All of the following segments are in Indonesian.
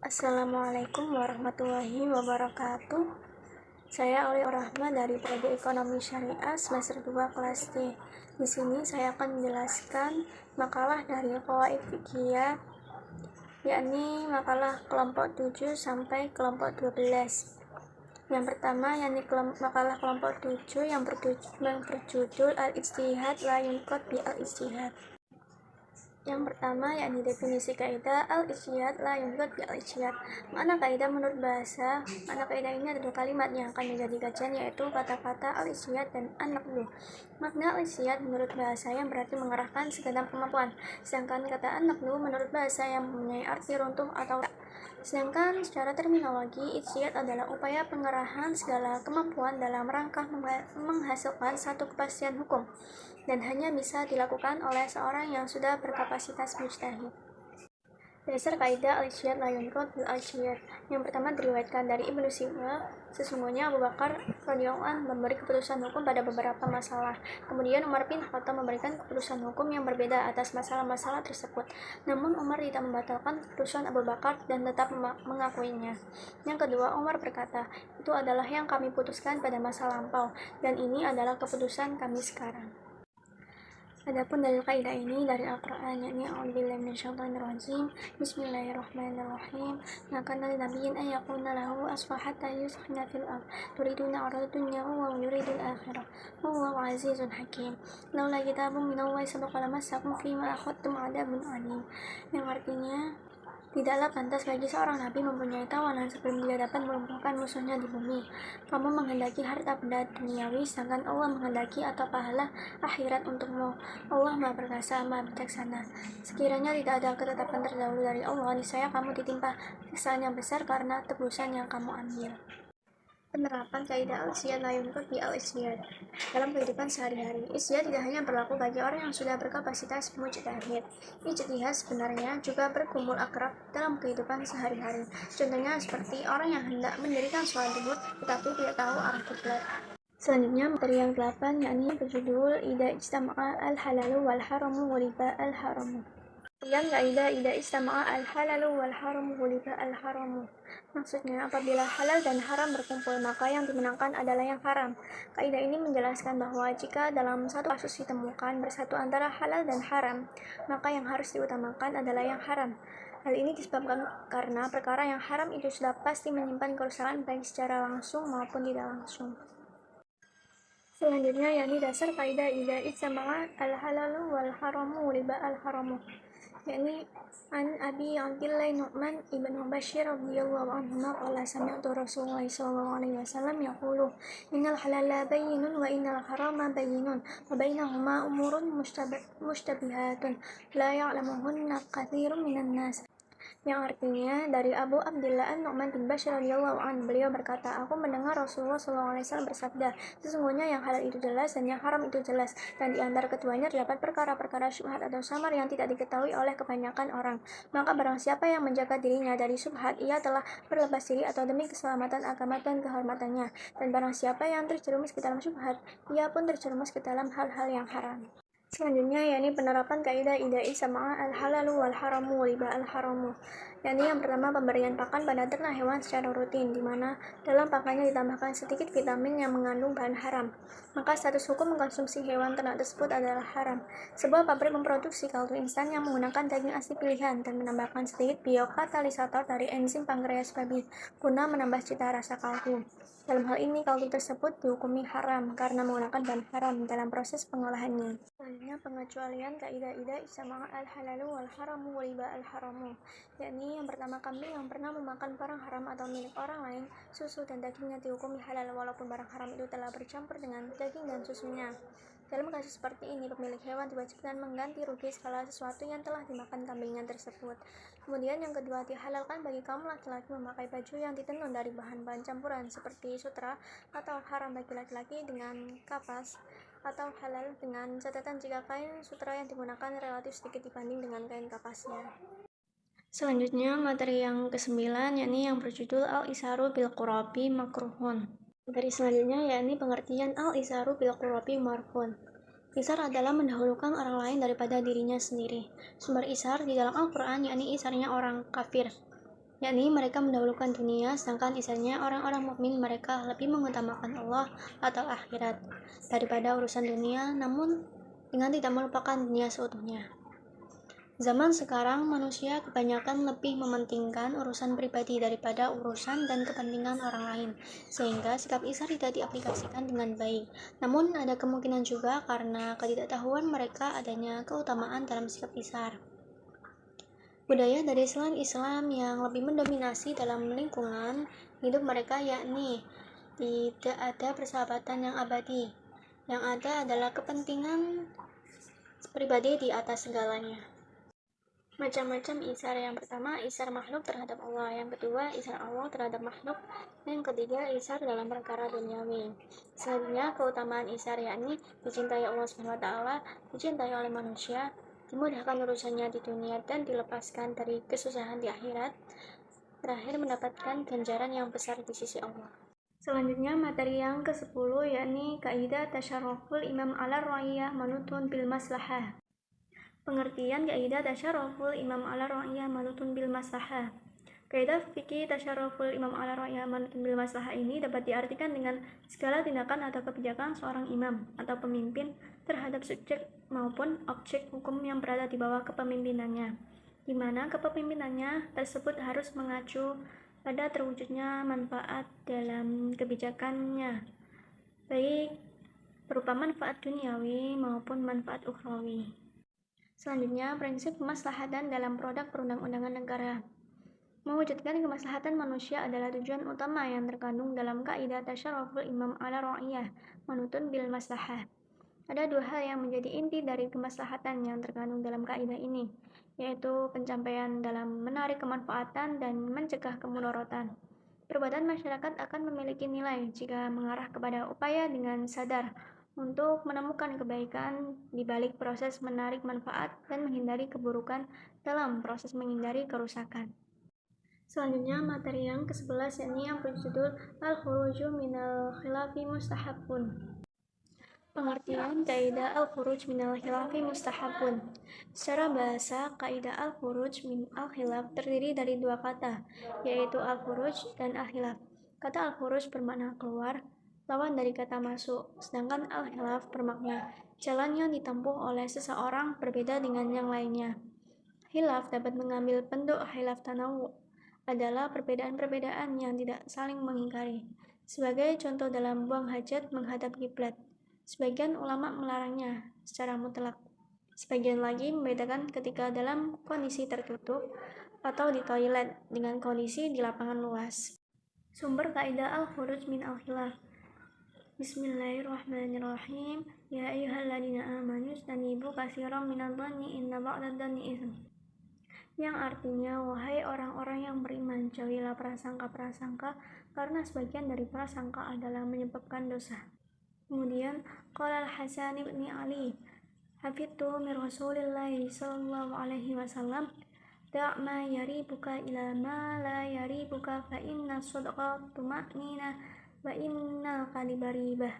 Assalamualaikum warahmatullahi wabarakatuh. Saya Aulia Rahma dari Prodi Ekonomi Syariah semester 2 kelas D. Di sini saya akan menjelaskan makalah dari Qawaid Fiqhiyah, yakni makalah kelompok 7 sampai kelompok 12. Yang pertama yakni makalah kelompok 7 yang berjudul Al-Ijtihad la yunqad bi al-ijtihad. Yang pertama yakni definisi kaidah al-ijtihad la yunqad bi al-ijtihad. Makna kaidah menurut bahasa. Makna kaidah ini adalah kalimat yang akan menjadi kajian, yaitu kata-kata al-ijtihad dan an-naqlu. Makna al-ijtihad menurut bahasa yang berarti mengerahkan segenap kemampuan, sedangkan kata an-naqlu menurut bahasa yang mempunyai arti runtuh atau tak. Sedangkan secara terminologi, ijtihad adalah upaya pengerahan segala kemampuan dalam rangka menghasilkan satu kepastian hukum, dan hanya bisa dilakukan oleh seorang yang sudah berkapasitas mujtahid. Dasar kaidah al-ijtihad la yunqad bil al-ijtihad. Yang pertama diriwayatkan dari Ibnu Siba, sesungguhnya Abu Bakar radhiyallahu anhu memberi keputusan hukum pada beberapa masalah. Kemudian Umar bin Khattab memberikan keputusan hukum yang berbeda atas masalah-masalah tersebut. Namun Umar tidak membatalkan keputusan Abu Bakar dan tetap mengakuinya. Yang kedua, Umar berkata, itu adalah yang kami putuskan pada masa lampau, dan ini adalah keputusan kami sekarang. Adapun dalil kaidah ini dari Al-Qur'an, yakni a'udzubillahi minasyaitonirrajim. Bismillahirrahmanirrahim. Maka nabiyyin an yakuna lahu aswa hatta yuskhina fil ard. Turiduna 'arada dunya wa yuridul akhirah. Wallahu 'azizun hakim. Laula kitabun minallahi sabaqa lamassakum fima akhadtum 'adzabun 'alim. Yang artinya, tidaklah pantas bagi seorang nabi mempunyai tawanan sebelum dia dapat melumpuhkan musuhnya di bumi. Kamu menghendaki harta benda duniawi, sedangkan Allah menghendaki atau pahala akhirat untukmu. Allah Maha Perkasa, Maha Bijaksana. Sekiranya tidak ada ketetapan terdahulu dari Allah, niscaya kamu ditimpa siksaan yang besar karena tebusan yang kamu ambil. Penerapan kaidah al-ijtihad la yunqad bi al-ijtihad dalam kehidupan sehari-hari. Ijtihad tidak hanya berlaku bagi orang yang sudah berkapasitas mujtahid. Ijtihad sebenarnya juga bergumul akrab dalam kehidupan sehari-hari. Contohnya seperti orang yang hendak mendirikan sholat zuhur tetapi tidak tahu arah kiblat. Selanjutnya materi yang 8 yakni berjudul Idza ijtama'a al-halalu wal haramu ghuliba al-haramu. Yang kaidah idza ijtama'a al-halalu wal haramu ghuliba al-haramu. Maksudnya, apabila halal dan haram berkumpul, maka yang dimenangkan adalah yang haram. Kaidah ini menjelaskan bahwa jika dalam satu kasus ditemukan bersatu antara halal dan haram, maka yang harus diutamakan adalah yang haram. Hal ini disebabkan karena perkara yang haram itu sudah pasti menyimpan kerusakan baik secara langsung maupun tidak langsung. Selanjutnya yakni dasar kaidah idza ijtama'a al-halalu wal haramu ghuliba al-haramu, yakni an Abi Abdillah Nu'man ibn Bashir radhiyallahu anhu qala sami'tu Rasulullah sallallahu alaihi wasallam yaqulu innal halala bayyinun wa innal harama bayyinun wa bainahuma umurun mushtabihatun la ya'lamuhunna katsirun minan nas. Yang artinya dari Abu Abdillah An-Nu'man bin Bashir radhiyallahu anhu, beliau berkata, aku mendengar Rasulullah SAW bersabda, sesungguhnya yang halal itu jelas dan yang haram itu jelas, dan di antara keduanya terdapat perkara-perkara syubhat atau samar yang tidak diketahui oleh kebanyakan orang. Maka barang siapa yang menjaga dirinya dari syubhat, ia telah berlepas diri atau demi keselamatan agama dan kehormatannya. Dan barang siapa yang terjerumus ke dalam syubhat, ia pun terjerumus ke dalam hal-hal yang haram. Selanjutnya yakni penerapan kaidah idza ijtama'a al-halalu wal haramu ghuliba al-haramu. Yakni yang pertama pemberian pakan pada ternak hewan secara rutin, di mana dalam pakannya ditambahkan sedikit vitamin yang mengandung bahan haram. Maka status hukum mengkonsumsi hewan ternak tersebut adalah haram. Sebuah pabrik memproduksi kaldu instan yang menggunakan daging asli pilihan dan menambahkan sedikit biokatalisator dari enzim pankreas babi guna menambah cita rasa kaldu. Dalam hal ini, kaldu tersebut dihukumi haram karena menggunakan bahan haram dalam proses pengolahannya. Selanjutnya, pengecualian kaidah idza ijtama'a al-halalu wal haramu ghuliba al-haramu, yakni yang pertama, kambing yang pernah memakan barang haram atau milik orang lain, susu dan dagingnya dihukumi halal walaupun barang haram itu telah bercampur dengan daging dan susunya. Dalam kasus seperti ini, pemilik hewan diwajibkan mengganti rugi segala sesuatu yang telah dimakan kambingnya tersebut. Kemudian yang kedua, dihalalkan bagi kaum laki-laki memakai baju yang ditenun dari bahan-bahan campuran seperti sutra, atau haram bagi laki-laki dengan kapas, atau halal dengan catatan jika kain sutra yang digunakan relatif sedikit dibanding dengan kain kapasnya. Selanjutnya materi yang ke-9 yakni yang berjudul Al-Isaru bil Qurabi Makruhun. Materi selanjutnya yakni pengertian Al-Isaru bil Qurabi Marfun. Isar adalah mendahulukan orang lain daripada dirinya sendiri. Sumber isar di dalam Al-Quran yakni isarnya orang kafir, yakni mereka mendahulukan dunia, sedangkan isarnya orang-orang mukmin mereka lebih mengutamakan Allah atau akhirat daripada urusan dunia, namun dengan tidak melupakan dunia seutuhnya. Zaman sekarang manusia kebanyakan lebih mementingkan urusan pribadi daripada urusan dan kepentingan orang lain, sehingga sikap isar tidak diaplikasikan dengan baik. Namun ada kemungkinan juga karena ketidaktahuan mereka adanya keutamaan dalam sikap isar. Budaya dari selain Islam yang lebih mendominasi dalam lingkungan hidup mereka, yakni tidak ada persahabatan yang abadi. Yang ada adalah kepentingan pribadi di atas segalanya. Macam-macam isar. Yang pertama, isar makhluk terhadap Allah. Yang kedua, isar Allah terhadap makhluk. Yang ketiga, isar dalam perkara duniawi. Selanjutnya, keutamaan isar, yakni dicintai Allah SWT, dicintai oleh manusia, dimudahkan urusannya di dunia, dan dilepaskan dari kesusahan di akhirat. Terakhir, mendapatkan ganjaran yang besar di sisi Allah. Selanjutnya, materi yang ke-10, yakni kaidah tasyarruful imam ala ra'iyah manutun bil maslahah. Pengertian kaidah tasyarruful imam ala ra'iyah manutun bil maslahah. Kaidah fikih tasyarruful imam ala ra'iyah manutun bil maslahah ini dapat diartikan dengan segala tindakan atau kebijakan seorang imam atau pemimpin terhadap subjek maupun objek hukum yang berada di bawah kepemimpinannya, di mana kepemimpinannya tersebut harus mengacu pada terwujudnya manfaat dalam kebijakannya, baik berupa manfaat duniawi maupun manfaat ukhrawi. Selanjutnya, prinsip kemaslahatan dalam produk perundang-undangan negara. Mewujudkan kemaslahatan manusia adalah tujuan utama yang terkandung dalam kaidah tasyarruful imam ala ra'iyah manutun bil maslahah. Ada dua hal yang menjadi inti dari kemaslahatan yang terkandung dalam kaidah ini, yaitu pencapaian dalam menarik kemanfaatan dan mencegah kemudorotan. Perbuatan masyarakat akan memiliki nilai jika mengarah kepada upaya dengan sadar untuk menemukan kebaikan di balik proses menarik manfaat dan menghindari keburukan dalam proses menghindari kerusakan. Selanjutnya, materi yang ke-11, yakni yang berjudul Al-Khuruju minal Khilafi Mustahabun. Pengertian kaidah al-khuruj minal khilafi mustahabun. Secara bahasa, kaidah al-khuruj min al-khilaf terdiri dari dua kata, yaitu al-khuruj dan al-khilaf. Kata al-khuruj bermakna keluar, lawan dari kata masuk, sedangkan al-khilaf bermakna jalan yang ditempuh oleh seseorang berbeda dengan yang lainnya. Khilaf dapat mengambil bentuk khilaf tanawu, adalah perbedaan-perbedaan yang tidak saling mengingkari. Sebagai contoh dalam buang hajat menghadap kiblat, sebagian ulama melarangnya secara mutlak. Sebagian lagi membedakan ketika dalam kondisi tertutup atau di toilet dengan kondisi di lapangan luas. Sumber kaidah al-khuruj min al-khilaf. Bismillahirrahmanirrahim. Ya ayyuhalladzina amanu istanibu katsiran minadh-dhanni inna ba'dadh-dhanni itsm. Yang artinya, wahai orang-orang yang beriman, jauhilah prasangka-prasangka, karena sebagian dari prasangka adalah menyebabkan dosa. Kemudian, qala al-Hasan ibn Ali, hafidtu min Rasulillahi sallallahu alaihi wasallam, da' ma yaribuka ila ma la yaribuka fa inna shadqa tuma'nina wa innal kadhiba ribah.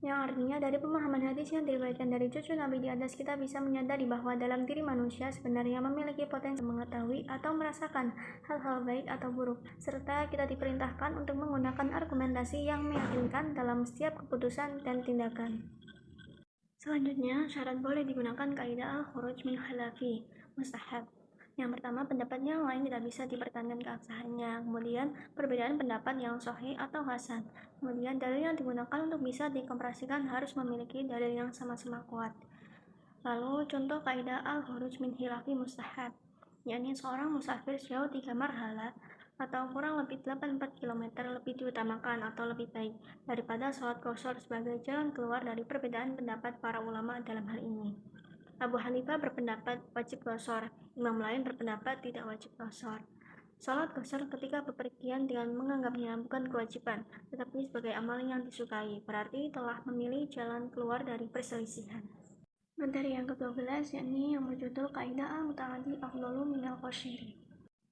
Yang artinya, dari pemahaman hadis yang diriwayatkan dari cucu Nabi di atas, kita bisa menyadari bahwa dalam diri manusia sebenarnya memiliki potensi mengetahui atau merasakan hal-hal baik atau buruk, serta kita diperintahkan untuk menggunakan argumentasi yang meyakinkan dalam setiap keputusan dan tindakan. Selanjutnya, syarat boleh digunakan kaidah al-khuruj min khilafi mustahab. Yang pertama, pendapat yang lain tidak bisa dipertahankan keabsahannya. Kemudian, perbedaan pendapat yang sahih atau hasan. Kemudian, dalil yang digunakan untuk bisa dikomprensikan harus memiliki dalil yang sama-sama kuat. Lalu, contoh kaidah al-khuruj min khilafi mustahab, yakni seorang musafir sejauh 3 marhala atau kurang lebih 84 km lebih diutamakan atau lebih baik daripada sholat qashar sebagai jalan keluar dari perbedaan pendapat para ulama dalam hal ini. Abu Hanifah berpendapat wajib qashar, imam lain berpendapat tidak wajib qashar. Salat qashar ketika bepergian dengan menganggapnya bukan kewajiban, tetapi sebagai amal yang disukai, berarti telah memilih jalan keluar dari perselisihan. Materi yang ke-12, yakni yang berjudul kaidah al-muta'addi afdalu minal qasyiri.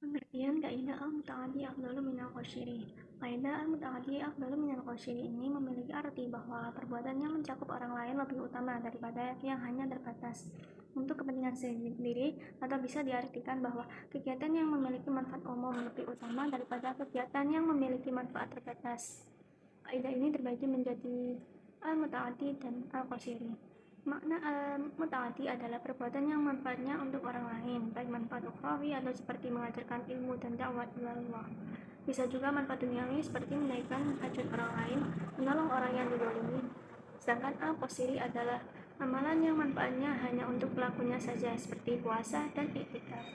Pengertian kaidah al-muta'addi afdalu minal qasyiri. Kaidah al-muta'addi afdalu minal qasyiri ini memiliki arti bahwa perbuatan yang mencakup orang lain lebih utama daripada yang hanya terbatas. untuk kepentingan sendiri, atau bisa diartikan bahwa kegiatan yang memiliki manfaat umum lebih utama daripada kegiatan yang memiliki manfaat terbatas. Kaidah ini terbagi menjadi al-muta'addi dan al-qasiri. Makna al-muta'addi adalah perbuatan yang manfaatnya untuk orang lain, baik manfaat ukhrawi atau seperti mengajarkan ilmu dan dakwah ilallah. Bisa juga manfaat duniawi seperti menaikkan hajat orang lain, menolong orang yang dizalimi. Sedangkan al-qasiri adalah amalan yang manfaatnya hanya untuk pelakunya saja, seperti puasa dan iktikaf.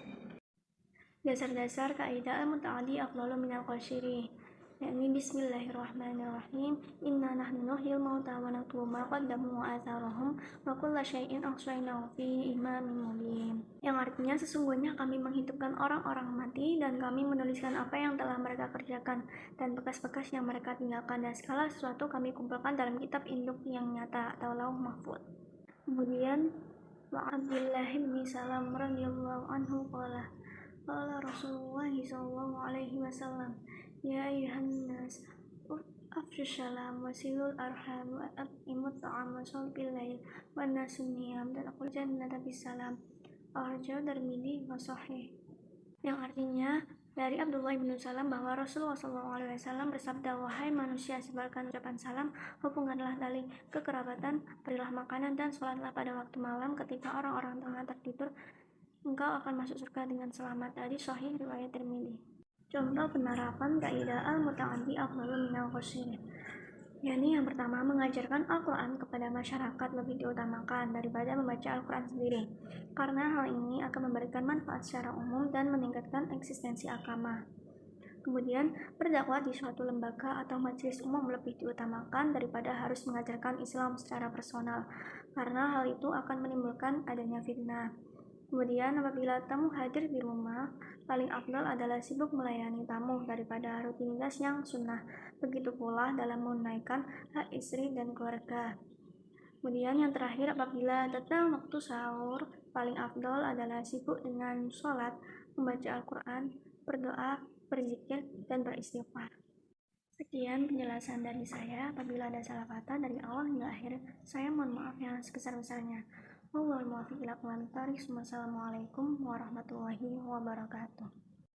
Dasar-dasar kaidah al-muta'addi afdalu minal qasiri, yakni bismillahirrahmanirrahim, inna nahnu nuhyil mauta wa naktubu ma qaddamu wa atharahum wa kulla syai'in ahsaynahu fi imamin mubin. Yang artinya sesungguhnya kami menghidupkan orang-orang mati dan kami menuliskan apa yang telah mereka kerjakan dan bekas-bekas yang mereka tinggalkan, dan segala sesuatu kami kumpulkan dalam kitab induk yang nyata atau lauh mahfuz. Kemudian wa Abdullah bin Salam radhiyallahu anhu qala Rasulullah sallallahu alaihi wasallam, ya ayuhan nas afshus salam wasilul arham wa at'imut ta'am wa sholbil lail wa nasun niyam dan aqul jannata bisalam. Arjau Tirmidzi wa sahih. Yang artinya dari Abdullah bin Salam bahwa Rasulullah SAW bersabda, wahai manusia, sebarkan ucapan salam, hubungkanlah tali kekerabatan, berilah makanan, dan sholatlah pada waktu malam ketika orang-orang tengah tertidur, engkau akan masuk surga dengan selamat. Hadis sahih riwayat Tirmidzi. Contoh penerapan kaidah al-muta'addi afdalu minal qasiri, yakni yang pertama, mengajarkan Al-Quran kepada masyarakat lebih diutamakan daripada membaca Al-Quran sendiri, karena hal ini akan memberikan manfaat secara umum dan meningkatkan eksistensi agama. Kemudian, berdakwah di suatu lembaga atau majelis umum lebih diutamakan daripada harus mengajarkan Islam secara personal, karena hal itu akan menimbulkan adanya fitnah. Kemudian, apabila tamu hadir di rumah, paling afdal adalah sibuk melayani tamu daripada rutinitas yang sunnah. Begitu pula dalam menunaikan hak istri dan keluarga. Kemudian yang terakhir, apabila datang waktu sahur, paling afdal adalah sibuk dengan sholat, membaca Al-Quran, berdoa, berzikir, dan beristighfar. Sekian penjelasan dari saya. Apabila ada salah kata dari awal hingga akhir, saya mohon maaf yang sebesar-besarnya. Wassalamualaikum warahmatullahi wabarakatuh.